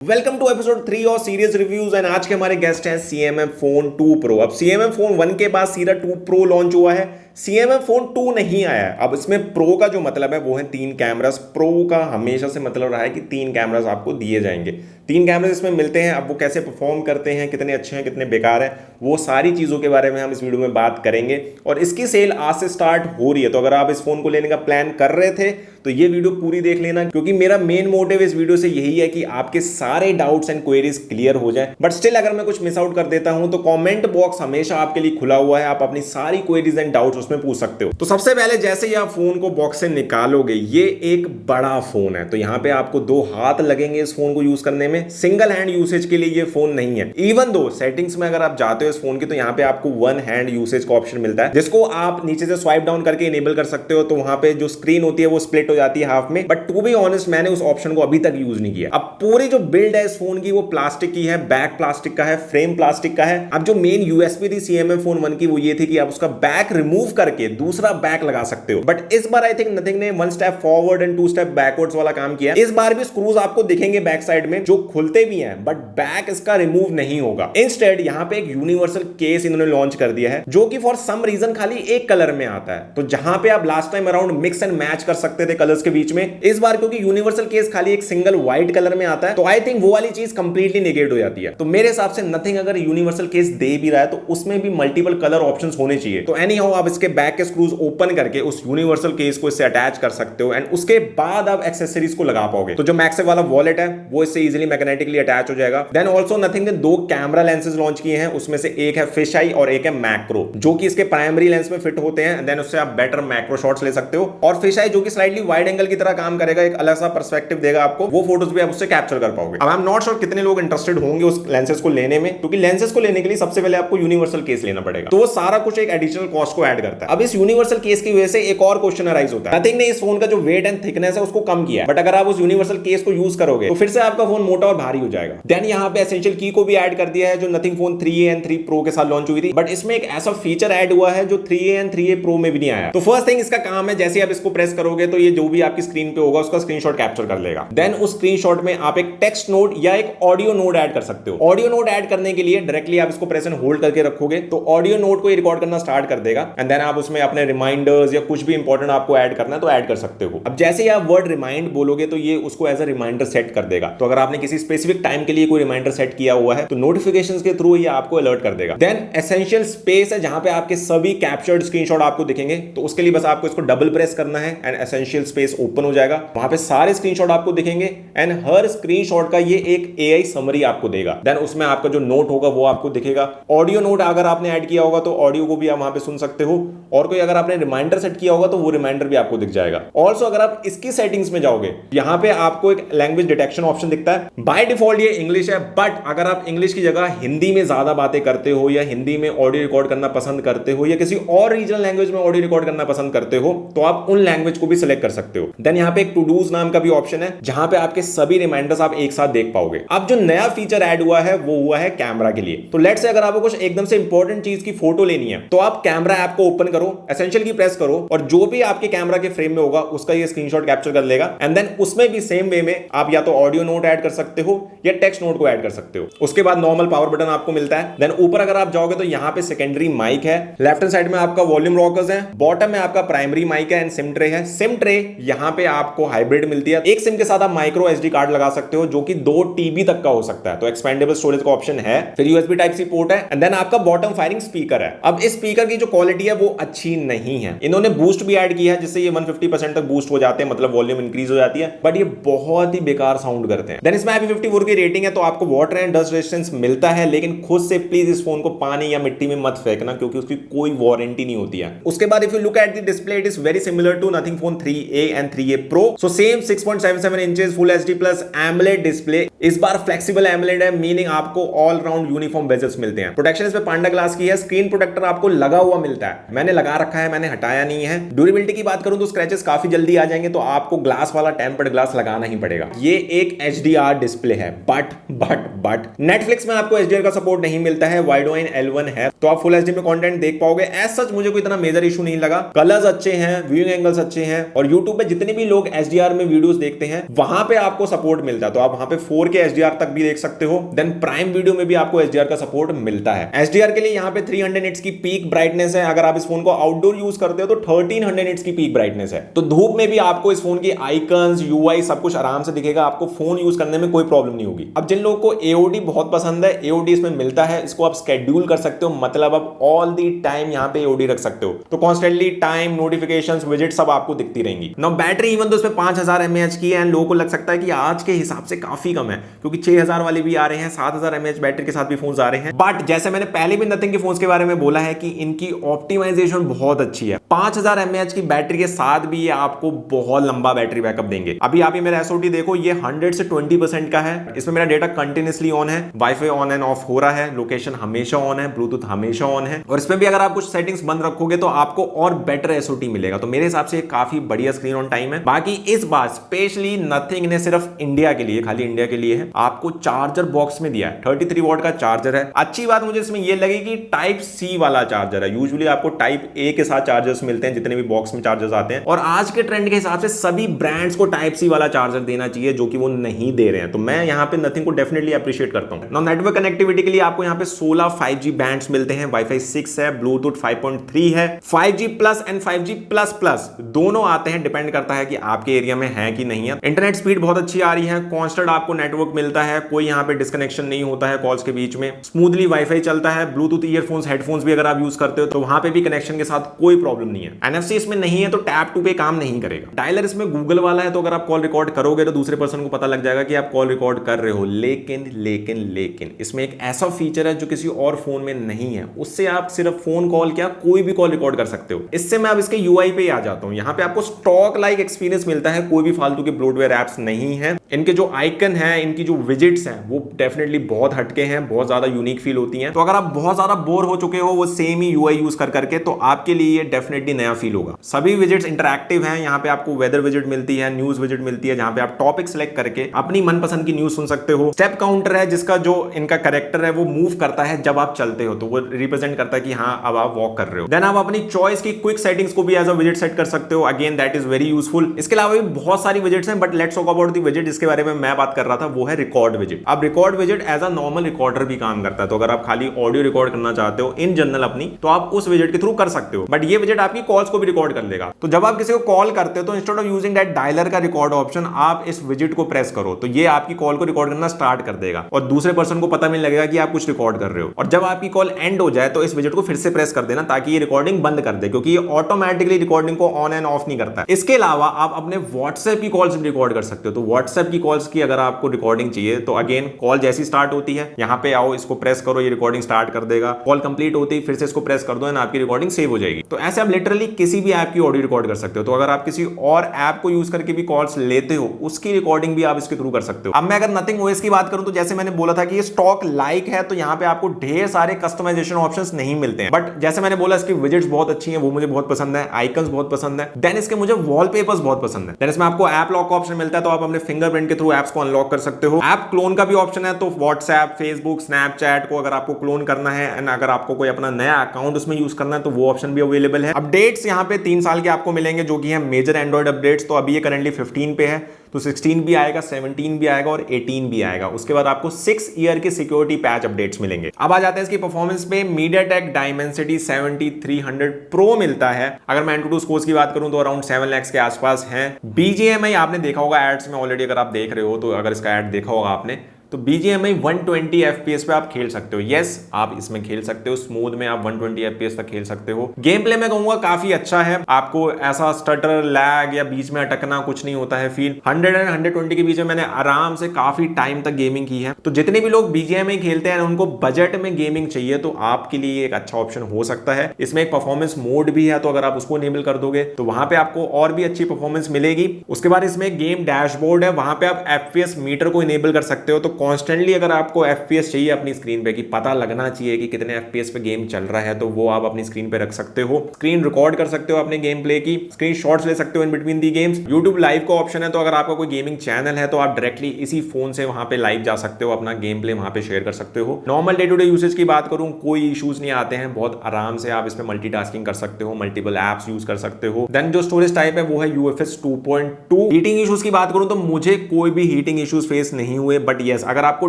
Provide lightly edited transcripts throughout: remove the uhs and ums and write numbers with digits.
Welcome to episode 3 और serious reviews and आज के हमारे गेस्ट हैं CMM फोन 2 प्रो। अब CMM फोन 1 के बाद सीधा 2 प्रो लॉन्च हुआ है। CMM फोन 2 नहीं आया है। अब इसमें प्रो का जो मतलब है वो है 3 कैमरास। प्रो का हमेशा से मतलब रहा है कि 3 कैमरास आपको दिए जाएंगे। 3 कैमरास इसमें मिलते हैं। अब वो कैसे परफॉर्म करते हैं, कितने अच्छे हैं, कितने बेकार हैं, वो सारी चीज़ों के बारे में हम इस वीडियो में बात करेंगे। और इसकी सेल आज से स्टार्ट हो रही है, तो अगर आप इस फोन को लेने का प्लान कर रहे थे तो ये वीडियो पूरी देख लेना, क्योंकि मेरा मेन मोटिव इस वीडियो से यही है कि आपके सारे डाउट्स एंड क्वेरीज क्लियर हो जाए। बट स्टिल अगर मैं कुछ मिस आउट कर देता हूं तो कमेंट बॉक्स हमेशा आपके लिए खुला हुआ है, आप अपनी सारी क्वेरीज एंड डाउट्स उसमें पूछ सकते हो। तो सबसे पहले जैसे ही आप फोन को बॉक्स से निकालोगे, ये एक बड़ा फोन है, तो यहाँ पे आपको 2 हाथ लगेंगे इस फोन को यूज करने में। सिंगल हैंड यूसेज के लिए ये फोन नहीं है। इवन दो सेटिंग्स में अगर आप जाते हो इस फोन की, तो यहाँ पे आपको 1 हैंड यूसेज का ऑप्शन मिलता है, जिसको आप नीचे से स्वाइप डाउन करके इनेबल कर सकते हो। तो वहां पे जो स्क्रीन होती है वो स्प्लिट हो जाती है हाफ में। बट टू बी ऑनेस्ट मैंने उस ऑप्शन को अभी तक यूज नहीं किया। अब पूरी जो बिल्ड है इस फोन की वो प्लास्टिक की है, बैक प्लास्टिक का है, फ्रेम प्लास्टिक का है। अब जो मेन यूएसपी थी CMM फोन 1 की वो ये थी कि आप उसका बैक रिमूव करके दूसरा बैक लगा सकते हो। बट इस बार आई थिंक नथिंग ने 1 step forward and 2 step backwards वाला काम किया। इस बार भी स्क्रूज आपको दिखेंगे बैक साइड में जो खुलते भी हैं, बट बैक इसका रिमूव नहीं होगा। इंस्टेड यहाँ पे एक यूनिवर्सल केस इन्होंने लॉन्च कर दिया है, जो कि फॉर सम रीजन खाली एक कलर में आता है। तो जहां पे आप last time around mix and match कर सकते थे कलर्स के बीच में, इस बार क्योंकि यूनिवर्सल केस खाली एक सिंगल व्हाइट कलर में आता है, तो आई थिंक वो वाली चीज कंप्लीटली नेगेट हो जाती है। तो मेरे हिसाब से नथिंग अगर यूनिवर्सल केस दे भी रहा है तो उसमें भी मल्टीपल कलर ऑप्शंस होने चाहिए। तो एनी हाउ आप इसके बैक के स्क्रूज ओपन करके उस यूनिवर्सल केस को इससे अटैच कर सकते हो, एंड उसके बाद आप एक्सेसरीज को लगा पाओगे। तो जो मैक्सेफ वाला वॉलेट है वो इससे इजीली मैग्नेटिकली अटैच हो जाएगा। देन ऑल्सो नथिंग ने 2 कैमरा लेंसेज लॉन्च किए हैं, उसमें से एक है फिश आई और एक है मैक्रो, जो कि इसके प्राइमरी लेंस में फिट होते हैं। देन उससे आप बेटर मैक्रो शॉट्स ले सकते हो। और फिश आई जो कि स्लाइटली वाइड एंगल की तरह काम करेगा, एक अलग सा पर्सपेक्टिव देगा आपको, वो फोटोज भी आप उससे कैप्चर कर पाओगे। अब आई एम नॉट श्योर कितने लोग इंटरेस्टेड होंगे उस लेंसेज को लेने में, क्योंकि लेंसेज को लेने के लिए सबसे पहले आपको यूनिवर्सल केस लेना पड़ेगा, तो वो सारा कुछ एक एडिशनल कॉस्ट को ऐड करता है। अब इस यूनिवर्सल केस की वजह से एक और क्वेश्चन अराइज होता है। नथिंग ने इस फोन का जो वेट एंड थिकनेस है उसको कम किया है, बट अगर आप उस यूनिवर्सल केस को यूज करोगे तो फिर से आपका फोन मोटा और भारी हो जाएगा। देन यहाँ पे एसेंशियल की को भी ऐड कर दिया है, जो nothing Phone 3A and 3 pro के साथ लॉन्च हुई थी, बट इसमें एक ऐसा फीचर ऐड हुआ है जो 3A एंड 3A प्रो में भी नहीं आया। तो फर्स्ट थिंग इसका काम है, जैसे आप इसको प्रेस करोगे तो ये जो भी आपकी स्क्रीन पे होगा उसका स्क्रीनशॉट कैप्चर कर लेगा। देन उस स्क्रीनशॉट में आप एक टेक्स्ट नोट या एक ऑडियो नोट ऐड कर सकते हो। ऑडियो नोट ऐड करने के लिए डायरेक्टली आप इसको प्रेस एंड होल्ड करके रखोगे तो ऑडियो नोट को रिकॉर्ड करना स्टार्ट कर देगा, एंड देन आप उसमें अपने रिमाइंडर्स या कुछ भी इंपॉर्टेंट आपको ऐड करना है तो ऐड कर सकते हो। अब जैसे ही आप वर्ड रिमाइंड बोलोगे तो ये उसको एज अ रिमाइंडर सेट कर देगा। तो अगर आपने किसी स्पेसिफिक टाइम के लिए कोई रिमाइंडर सेट किया हुआ है तो नोटिफिकेशंस के थ्रू ये आपको अलर्ट कर देगा। देन एसेंशियल स्पेस है, जहां पे आपके सभी कैप्चर्ड स्क्रीनशॉट आपको दिखेंगे, तो उसके लिए बस आपको इसको डबल प्रेस करना है एंड एसेंशियल स्पेस ओपन हो जाएगा। वहां पे सारे स्क्रीनशॉट आपको दिखेंगे एंड हर स्क्रीनशॉट का ये एक AI समरी आपको देगा। देन उसमें आपका जो नोट होगा वो आपको दिखेगा। ऑडियो नोट अगर आपने ऐड किया होगा तो ऑडियो को भी आप वहां पे सुन सकते हो, और कोई अगर आपने रिमाइंडर सेट किया होगा तो वो रिमाइंडर भी आपको दिख जाएगा। ऑल्सो अगर आप इसकी सेटिंग्स में जाओगे, यहां पे आपको एक लैंग्वेज डिटेक्शन ऑप्शन दिखता है। बाय डिफॉल्ट ये इंग्लिश है, बट अगर आप इंग्लिश की जगह हिंदी में ज्यादा बातें करते हो या हिंदी में ऑडियो रिकॉर्ड करना पसंद करते हो या किसी और रीजनल लैंग्वेज में ऑडियो रिकॉर्ड करना पसंद करते हो तो आप उन लैंग्वेज को भी सिलेक्ट कर सकते हो। देन यहाँ पे एक टू डूज नाम का भी ऑप्शन है, जहां पे आपके सभी रिमाइंडर्स आप एक साथ देख पाओगे। अब जो नया फीचर ऐड हुआ है वो हुआ है कैमरा के लिए। तो लेट्स से अगर आपको कुछ एकदम से इंपॉर्टेंट चीज की फोटो लेनी है तो आप कैमरा ऐप को ओपन करो, एसेंशियल की प्रेस करो, और जो भी आपके कैमरा के फ्रेम में होगा उसका ये स्क्रीनशॉट कैप्चर कर लेगा। एंड देन उसमें भी सेम वे में आप या तो ऑडियो नोट ऐड कर सकते हो या टेक्स्ट नोट को ऐड कर सकते हो। उसके बाद नॉर्मल पावर बटन आपको मिलता है। देन ऊपर अगर आप जाओगे तो यहाँ पे सेकेंडरी माइक है, लेफ्ट हैंड साइड में आपका वॉल्यूम रॉकर्स है, बॉटम में आपका प्राइमरी माइक है एंड सिम ट्रे है। सिम ट्रे यहाँ पे आपको हाइब्रिड मिलती है, एक सिम के साथ आप माइक्रो SD कार्ड लगा सकते हो जो कि 2 TB तक का हो सकता है, तो एक्सपेंडेबल स्टोरेज का ऑप्शन है। फिर USB Type-C पोर्ट है एंड देन आपका बॉटम फायरिंग स्पीकर है। अब इस स्पीकर की जो क्वालिटी है वो अच्छी नहीं है, इन्होंने बूस्ट भी ऐड किया है जिससे ये 150% तक बूस्ट हो जाते हैं, मतलब वॉल्यूम इंक्रीज हो जाती है, बट ये बहुत ही बेकार साउंड करते हैं। देन इसमें IP54 की रेटिंग है, तो आपको वाटर एंड डस्ट रेजिस्टेंस मिलता है, लेकिन खुद से प्लीज इस फोन को पानी या मिट्टी में मत फेंकना क्योंकि उसकी कोई वारंटी नहीं होती है। उसके बाद if you look at the display, it is very similar to Nothing Phone 3A and 3A Pro, so same 6.77 inches full HD plus AMOLED display. इस बार फ्लेक्सिबल एमोलेड है, मीनिंग आपको ऑल राउंड यूनिफॉर्म बेजल्स मिलते हैं। Protection इसमें पांडा glass की है, screen protector आपको लगा हुआ मिलता है, मैंने लगा रखा है, मैंने हटाया नहीं है। ड्यूरेबिलिटी की बात करूं तो स्क्रैचेस काफी जल्दी आ जाएंगे, तो आपको ग्लास वाला टेम्पर्ड ग्लास लगाना ही पड़ेगा। ये एक HDR डिस्प्ले है, बट नेटफ्लिक्स में आपको HDR का सपोर्ट नहीं मिलता है, वाइडोइन L1 है, तो आप फुल HD में कंटेंट देख पाओगे। एज सच मुझे कोई इतना मेजर इशू नहीं लगा, कलर्स अच्छे हैं, व्यूइंग एंगल्स अच्छे हैं, और YouTube पे जितने भी लोग HDR में वीडियोस देखते हैं वहां पे आपको सपोर्ट मिलता है, तो आप वहां पे 4K 4K HDR तक भी देख सकते हो। देन प्राइम वीडियो में भी आपको HDR का सपोर्ट मिलता है। HDR के लिए यहाँ पे 300 निट्स की पीक ब्राइटनेस है। अगर आप इस फोन को आउटडोर यूज करते हो तो 1300 निट्स की पीक ब्राइटनेस है। तो धूप में भी आपको इस फोन की आइकन्स, UI सब कुछ आराम से दिखेगा, आपको फोन यूज करने में कोई प्रॉब्लम नहीं होगी। अब जिन लोगों को AOD बहुत पसंद है, AOD इसमें मिलता है, इसको आप शेड्यूल कर सकते हो, मतलब आप ऑल दी टाइम यहाँ पे AOD रख सकते हो, तो कॉन्स्टेंटली टाइम, नोटिफिकेशंस, विजिट सब आपको दिखती रहेंगी। नाउ बैटरी इवन तो इसमें 5000 mAh की है, लोगों को लग सकता है कि आज के हिसाब से काफी कम है, क्योंकि 6000 वाले भी आ रहे हैं, 7000 mAh बैटरी के साथ भी फोन आ रहे हैं। बट जैसे मैंने पहले भी नथिंग के फोन के बारे में बोला है कि इनकी ऑप्टिमाइजेशन बहुत अच्छी है। 5000 mAh की बैटरी के साथ भी ये आपको बहुत लंबा बैटरी बैकअप देंगे। अभी आप ये मेरा SOT देखो, ये 100 से 20% का है। इसमें मेरा डेटा कंटिन्यूअसली ऑन है, वाईफाई ऑन एंड ऑफ हो रहा है, लोकेशन हमेशा ऑन है, ब्लूटूथ हमेशा ऑन है, और इसमें भी अगर आप कुछ सेटिंग्स बंद रखोगे तो आपको और बेटर SOT मिलेगा। तो मेरे हिसाब से काफी बढ़िया स्क्रीन ऑन टाइम है। बाकी इस बार स्पेशली नथिंग ने सिर्फ इंडिया के लिए, खाली इंडिया के लिए है, आपको चार्जर बॉक्स में दिया है। 33 वॉट का चार्जर है। अच्छी बात मुझे इसमें यह लगी कि टाइप C वाला चार्जर है। यूजुअली आपको टाइप A के साथ चार्जर्स मिलते हैं जितने भी बॉक्स में चार्जर्स आते हैं, और आज के ट्रेंड के हिसाब से सभी ब्रांड्स को टाइप C वाला चार्जर देना चाहिए, जो कि वो नहीं दे रहे हैं। तो मैं यहाँ पे नथिंग को डेफिनेटली अप्रिशिएट करता हूँ। नाउ नेटवर्क कनेक्टिविटी के लिए आपको यहाँ पे 16 5G बैंड्स मिलते हैं, वाईफाई 6 है, ब्लूटूथ 5.3 है, 5G plus and 5G plus plus दोनों आते हैं, डिपेंड करता है कि आपके एरिया में है कि नहीं है। इंटरनेट स्पीड बहुत अच्छी आ रही है, कांस्टेंट आपको नेटवर्क मिलता है, कोई यहाँ पे डिस्कनेक्शन नहीं होता है कॉल्स के बीच में, स्मूथली वाईफाई चलता है। ब्लूटूथ ईयरफोन्स, हेडफोन्स भी अगर आप यूज करते हो तो वहां पे भी कनेक्शन के साथ कोई प्रॉब्लम नहीं है। NFC इसमें नहीं है तो टैप टू पे काम नहीं करेगा। डायलर इसमें गूगल वाला है, तो अगर आप कॉल रिकॉर्ड करोगे तो दूसरे पर्सन को पता लग जाएगा कि आप कॉल रिकॉर्ड कर रहे हो। लेकिन इसमें एक ऐसा फीचर है जो किसी और फोन में नहीं है, उससे आप सिर्फ फोन कॉल क्या कोई भी कॉल रिकॉर्ड कर सकते हो। इससे मैं अब इसके UI पे आ जाता हूं। यहाँ पे आपको स्टॉक लाइक एक्सपीरियंस मिलता है, कोई भी फालतू के ब्लोटवेयर एप्स नहीं है। इनके जो आइकन है, इनकी जो विजिट्स हैं, वो डेफिनेटली बहुत हटके हैं, बहुत ज्यादा यूनिक फील होती हैं। तो अगर आप बहुत ज्यादा बोर हो चुके हो वो सेम ही UI यूज कर करके, तो आपके लिए ये डेफिनेटली नया फील होगा। सभी विजिट्स इंटरैक्टिव हैं। यहाँ पे आपको वेदर विजिट मिलती है, न्यूज विजिट मिलती है, जहां पे आप टॉपिक सेलेक्ट करके अपनी मनपसंद की न्यूज सुन सकते हो। स्टेप काउंटर है, जिसका जो इनका कैरेक्टर है वो मूव करता है जब आप चलते हो, तो वो रिप्रेजेंट करता है कि हाँ अब आप वॉक कर रहे हो। देन आप अपनी चॉइस की क्विक सेटिंग्स को भी एज अ विजिट सेट कर सकते हो। Again that is very useful. इसके अलावा भी बहुत सारी विजिट्स हैं, but let's talk about the visit जिसके बारे में मैं बात कर रहा था, वो है रिकॉर्ड विजिट। अब record visit as a normal recorder भी काम करता है, तो अगर आप खाली ऑडियो रिकॉर्ड करना चाहते हो इन जनरल अपनी, तो आप उस विजिट के थ्रू कर सकते हो, बट ये विजिट आपकी कॉल्स को भी रिकॉर्ड कर लेगा। तो जब आप किसी को कॉल करते हो तो instead of using that dialer का रिकॉर्ड ऑप्शन, आप इस विजिट को प्रेस करो तो ये आपकी कॉल को रिकॉर्ड करना स्टार्ट कर देगा, और दूसरे पर्सन को पता नहीं लगेगा कि आप कुछ रिकॉर्ड कर रहे हो। और जब आपकी कॉल एंड हो जाए तो इस विजिट को फिर से प्रेस कर देना, ताकि ये रिकॉर्डिंग बंद कर दे, क्योंकि ये ऑटोमेटिकली रिकॉर्डिंग को ऑन एंड ऑफ नहीं करता। इसके अलावा आप अपने व्हाट्सएप की कॉल्स भी रिकॉर्ड कर सकते हो। तो व्हाट्सएप की कॉल्स की अगर आपको रिकॉर्डिंग चाहिए तो अगेन कॉल जैसी स्टार्ट होती है, यहाँ पे आओ, इसको प्रेस करो, ये रिकॉर्डिंग स्टार्ट कर देगा। कॉल कंप्लीट होती है फिर से इसको प्रेस कर दो एंड आपकी रिकॉर्डिंग सेव हो जाएगी। तो ऐसे आप लिटरली किसी भी ऐप की ऑडियो रिकॉर्ड कर सकते हो। तो अगर आप किसी और ऐप को यूज करके भी कॉल्स लेते हो, उसकी रिकॉर्डिंग भी आप इसके थ्रू कर सकते हो। अब मैं अगर नथिंग ओएस की बात करूं तो जैसे मैंने बोला था कि ये स्टॉक लाइक है, तो यहाँ पे आपको ढेर सारे कस्टमाइजेशन ऑप्शंस नहीं मिलते हैं, बट जैसे मैंने बोला इसकी विजिट्स बहुत अच्छी हैं, वो मुझे बहुत पसंद है, आइकन्स बहुत पसंद है। देन इसके मुझे वॉलपेपर्स बहुत पसंद है। देन इसमें आपको ऐप लॉक ऑप्शन मिलता है, तो आप अपने फिंगरप्रिंट के थ्रू एप्स को अनलॉक कर सकते हो। ऐप क्लोन का भी ऑप्शन है, तो व्हाट्सएप, फेसबुक, स्नैपचैट को अगर आपको क्लोन करना है एंड अगर आपको कोई अपना नया अकाउंट उसमें यूज करना है तो वो ऑप्शन भी अवेलेबल है। अपडेट्स यहाँ पे 3 साल के आपको मिलेंगे, जो कि है मेजर एंड्रॉइड अपडेट्स। तो अभी ये करंटली 15 पे है, तो 16 भी आएगा, 17 भी आएगा और 18 भी आएगा। उसके बाद आपको 6 ईयर के सिक्योरिटी पैच अपडेट्स मिलेंगे। अब आ जाते हैं इसकी परफॉर्मेंस पे। MediaTek Dimensity 7300 Pro मिलता है। अगर मैं AnTuTu स्कोर्स की बात करूं तो अराउंड 7 लाख के आसपास है। BGMI आपने देखा होगा एड्स में ऑलरेडी, अगर आप देख रहे हो तो, अगर इसका एड देखा होगा आपने, तो BGMI 120 FPS पे आप खेल सकते हो। यस, आप इसमें खेल सकते हो, स्मूथ में आप 120 FPS तक खेल सकते हो। गेम प्ले मैं कहूंगा काफी अच्छा है, आपको ऐसा स्टटर, लैग या बीच में अटकना कुछ नहीं होता है फील। 100 और 120 के बीच में मैंने आराम से काफी टाइम तक गेमिंग की है। तो जितने भी लोग BGMI खेलते हैं उनको बजट में गेमिंग चाहिए, तो आपके लिए एक अच्छा ऑप्शन हो सकता है। इसमें एक परफॉर्मेंस मोड भी है, तो अगर आप उसको इनेबल कर दोगे तो वहां पे आपको और भी अच्छी परफॉर्मेंस मिलेगी। उसके बाद इसमें गेम डैशबोर्ड है, वहां पे आप FPS मीटर को इनेबल कर सकते हो। तो कॉन्स्टेंटली अगर आपको FPS चाहिए अपनी स्क्रीन पे, कि पता लगना चाहिए कि कितने FPS पे गेम चल रहा है, तो वो आप अपनी स्क्रीन पे रख सकते हो। स्क्रीन रिकॉर्ड कर सकते हो अपने गेम प्ले की, स्क्रीन शॉट्स ले सकते हो in between the games. YouTube live का ऑप्शन है, तो अगर आपका कोई गेमिंग चैनल है तो आप डायरेक्टली इसी फोन से वहां पे लाइव जा सकते हो, अपना गेम प्ले वहां पे शेयर कर सकते हो। Normal day to day usage की बात करूं, कोई इश्यूज नहीं आते हैं, बहुत आराम से आप इसमें मल्टीटास्किंग कर सकते हो, मल्टीपल एप्स यूज कर सकते हो। देन जो स्टोरेज टाइप है वो है UFS 2.2। हीटिंग इश्यूज की बात करूं तो मुझे कोई भी हीटिंग इश्यूज फेस नहीं हुए, बट यस अगर आपको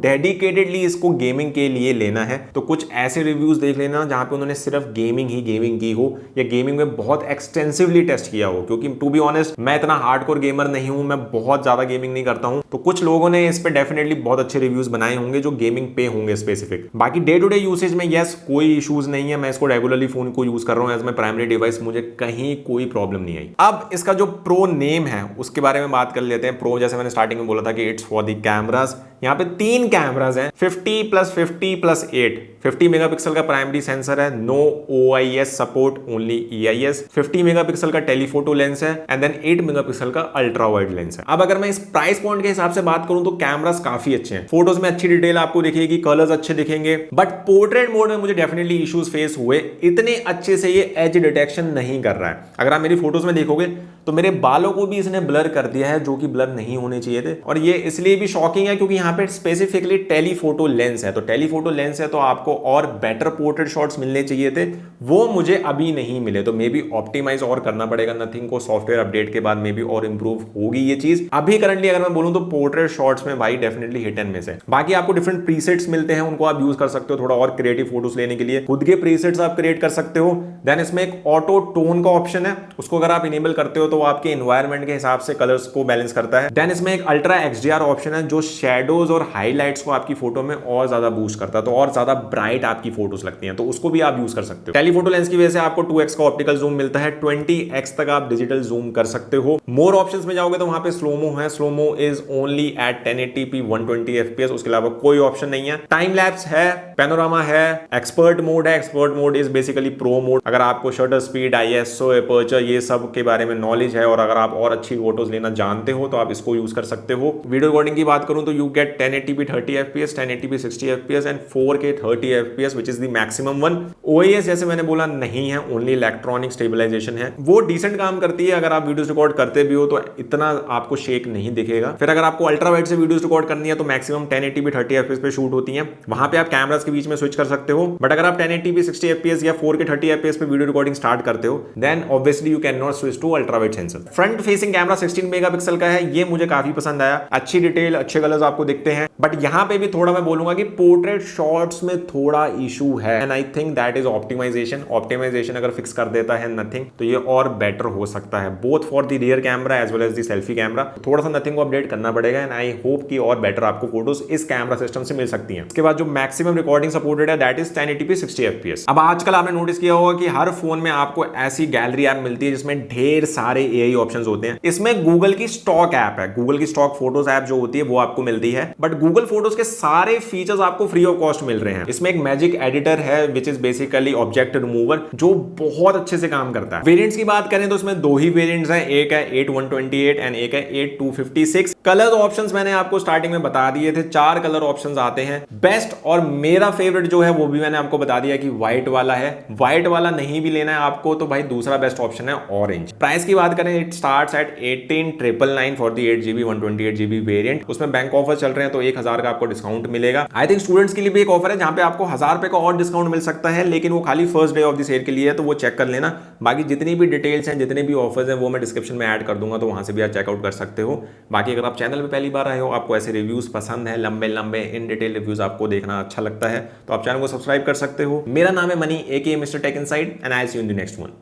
डेडिकेटेडली इसको गेमिंग के लिए लेना है तो कुछ ऐसे रिव्यूज देख लेना जहां पे उन्होंने सिर्फ गेमिंग ही गेमिंग की हो या गेमिंग में बहुत एक्सटेंसिवली टेस्ट किया हो, क्योंकि टू बी ऑनेस्ट मैं इतना हार्डकोर गेमर नहीं हूं, मैं बहुत ज्यादा गेमिंग नहीं करता हूं, तो कुछ लोगों ने इस पे डेफिनेटली बहुत अच्छे रिव्यूज बनाए होंगे जो गेमिंग पे होंगे स्पेसिफिक। बाकी डे टू डे यूसेज में यस कोई इश्यूज नहीं है, मैं इसको रेगुलरली फोन को यूज कर रहा हूं एज माय प्राइमरी डिवाइस, मुझे कहीं कोई प्रॉब्लम नहीं आई। अब इसका जो प्रो नेम है उसके बारे में बात कर लेते हैं। प्रो जैसे मैंने स्टार्टिंग में बोला था कि इट्स फॉर द कैमरास, यहाँ पे 3 कैमरास हैं, 50+50+8। 50 मेगापिक्सल का प्राइमरी सेंसर है, नो OIS सपोर्ट, ओनली EIS। 50 मेगापिक्सल का टेलीफोटो लेंस है एंड देन 8 मेगापिक्सल का अल्ट्रा वाइड लेंस है। अब अगर मैं इस प्राइस पॉइंट के हिसाब से बात करूं तो कैमरास काफी अच्छे हैं, फोटोज में अच्छी डिटेल आपको दिखेगी, कलर्स अच्छे दिखेंगे, बट पोर्ट्रेट मोड में मुझे डेफिनेटली इश्यूज फेस हुए। इतने अच्छे से ये एज डिटेक्शन नहीं कर रहा है। अगर आप मेरी फोटोज में देखोगे तो मेरे बालों को भी इसने ब्लर कर दिया है, जो कि ब्लर नहीं होने चाहिए थे, और ये इसलिए भी शॉकिंग है क्योंकि यहाँ पे स्पेसिफिकली टेलीफोटो लेंस है। तो टेलीफोटो लेंस है तो आपको और बेटर पोर्ट्रेट शॉट्स मिलने चाहिए थे, वो मुझे अभी नहीं मिले, तो मे बी ऑप्टिमाइज और करना पड़ेगा। नथिंग को सॉफ्टवेयर अपडेट के बाद मे बी और इंप्रूव होगी ये चीज। अभी करंटली अगर मैं बोलूं तो पोर्ट्रेट शॉट्स में भाई डेफिनेटली हिट एंड मिस है। बाकी आपको डिफरेंट प्रीसेट्स मिलते हैं, उनको आप यूज कर सकते हो थोड़ा और क्रिएटिव फोटोज लेने के लिए, खुद के प्रीसेट्स आप क्रिएट कर सकते हो। देन इसमें एक ऑटो टोन का ऑप्शन है, उसको अगर आप इनेबल करते हो तो आपके एनवायरमेंट के हिसाब से कलर्स को बैलेंस करता है। देन इसमें एक अल्ट्रा XDR ऑप्शन है जो शेडोज और हाइलाइट्स को आपकी फोटो में और ज्यादा बूस्ट करता है, तो और ज्यादा ब्राइट आपकी फोटोज लगती हैं, तो उसको भी आप यूज कर सकते हो। टेलीफोटो लेंस की वजह से आपको 2x का ऑप्टिकल जूम मिलता है, 20x तक आप डिजिटल जूम कर सकते हो। मोर ऑप्शंस में जाओगे तो वहां पे स्लोमो है, slomo is only at 1080p 120 fps, उसके अलावा कोई ऑप्शन नहीं है। टाइम लैप्स है, पैनोरामा है, एक्सपर्ट मोड है, expert mode is basically pro mode. अगर आपको शटर स्पीड, ISO, एपर्चर ये सब के बारे में नॉलेज है और अगर आप और अच्छी फोटोज लेना जानते हो तो आप इसको यूज कर सकते हो। वीडियो रिकॉर्डिंग की बात करूं तो you get 1080p 30 fps, 1080p 60 fps and 4K 30 fps which is the maximum one. OIS जैसे मैंने बोला नहीं है, ओनली इलेक्ट्रॉनिक स्टेबलाइजेशन है, वो डिसेंट काम करती है। अगर आप वीडियोस रिकॉर्ड करते भी हो तो इतना आपको शेक नहीं दिखेगा। फिर अगर आपको अल्ट्रा वाइड से वीडियोस रिकॉर्ड करनी है तो मैक्सिमम 1080p 30 fps पे शूट होती है, वहां पे आप कैमरास के बीच में स्विच कर सकते हो। बट अगर आप 1080p 60 fps या 4K 30 fps पे वीडियो रिकॉर्डिंग स्टार्ट करते हो then obviously you can not switch to ultra wide sensor. Front facing camera 16 megapixel का है, ये मुझे काफी पसंद आया, अच्छी डिटेल, अच्छे कलर्स आपको दिखते हैं। बट यहां पे भी थोड़ा मैं बोलूंगा कि पोर्ट्रेट शॉट्स में थोड़ा इशू है and I think that is optimisation. Optimisation अगर फिक्स कर देता है नथिंग तो ये और बेटर हो सकता है, both for the rear camera as well as the selfie camera. थोड़ा सा नथिंग को अपडेट करना पड़ेगा एंड आई होप कि और बेटर आपको फोटोज इस कैमरा सिस्टम से मिल सकती हैं। इसके बाद जो मैक्सिमम रिकॉर्डिंग सपोर्टेड है दैट इज 1080p 60 fps। अब आजकल आपने नोटिस किया होगा कि हर फोन में आपको ऐसी गैलरी ऐप मिलती है जिसमें ढेर सारे AI ऑप्शंस होते हैं। इसमें गूगल की स्टॉक ऐप है, गूगल की स्टॉक फोटोज ऐप जो होती है वो आपको मिलती है, बट गूगल फोटोज के सारे फीचर्स आपको फ्री ऑफ कॉस्ट मिल रहे हैं। इसमें एक मैजिक एडिटर है which is basically object remover जो बहुत अच्छे से काम करता है। वेरिएंट्स की बात करें तो इसमें 2 ही वेरिएंट्स हैं, एक है 8128 एंड एक है 8256। कलर ऑप्शंस मैंने आपको स्टार्टिंग में बता दिए थे, 4 कलर ऑप्शंस आते हैं। बेस्ट और मेरा फेवरेट जो है वो भी मैंने आपको बता दिया कि व्हाइट वाला है। व्हाइट वाला नहीं भी लेना है आपको तो भाई दूसरा बेस्ट ऑप्शन है ऑरेंज। प्राइस की बात करें it starts at 18,999 for the 8GB 128GB variant. उसमें बैंक ऑफर चल रहे हैं तो 1000 का आपको डिस्काउंट मिलेगा। आई थिंक स्टूडेंट्स के लिए भी एक ऑफर है जहां पे आपको 1000 रुपए का और डिस्काउंट मिल सकता है, लेकिन वो खाली first day of the sale के लिए है, तो वो चेक कर लेना। बाकी जितनी भी डिटेल्स हैं, जितने भी ऑफर्स हैं वो मैं डिस्क्रिप्शन में ऐड कर दूंगा, तो वहां से भी आप चेकआउट कर सकते हो। बाकी अगर आप चैनल पे पहली बार आए हो, आपको ऐसे रिव्यूज पसंद है, लंबे लंबे इन डिटेल रिव्यूज आपको देखना अच्छा लगता है, तो आप चैनल को सब्सक्राइब कर सकते हो। मेरा नाम है Mani AKA mister tech inside and I see you in the next one.